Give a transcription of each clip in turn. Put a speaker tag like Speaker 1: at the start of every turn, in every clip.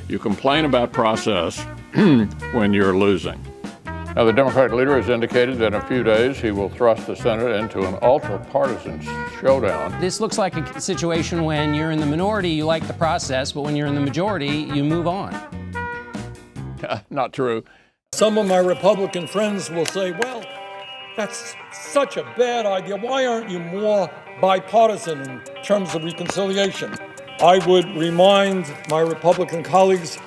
Speaker 1: You complain about process when you're losing. Now, the Democratic leader has indicated that in a few days he will thrust the Senate into an ultra-partisan showdown.
Speaker 2: This looks like a situation when you're in the minority, you like the process, but when you're in the majority, you move on.
Speaker 1: Not true.
Speaker 3: Some of my Republican friends will say, well, that's such a bad idea. Why aren't you more bipartisan in terms of reconciliation? I would remind my Republican colleagues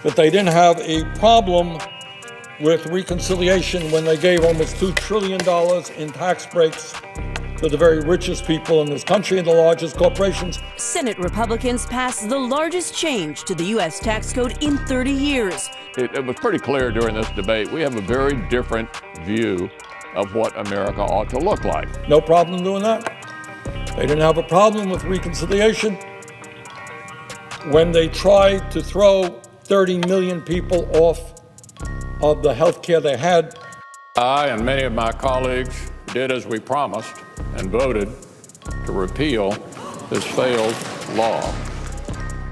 Speaker 3: that they didn't have a problem with reconciliation when they gave almost $2 trillion in tax breaks to the very richest people in this country and the largest corporations.
Speaker 4: Senate Republicans passed the largest change to the U.S. tax code in 30 years.
Speaker 1: It was pretty clear during this debate we have a very different view of what America ought to look like.
Speaker 3: No problem doing that. They didn't have a problem with reconciliation when they tried to throw 30 million people off of the health care they had.
Speaker 1: I and many of my colleagues did as we promised and voted to repeal this failed law.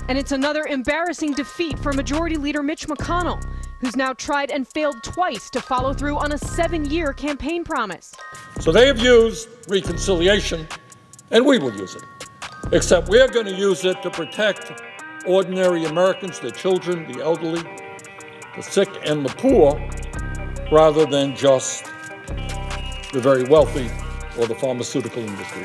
Speaker 5: And it's another embarrassing defeat for Majority Leader Mitch McConnell, who's now tried and failed twice to follow through on a 7-year campaign promise.
Speaker 3: So they have used reconciliation, and we will use it. Except we're going to use it to protect ordinary Americans, their children, the elderly, the sick, and the poor, rather than just the very wealthy or the pharmaceutical industry.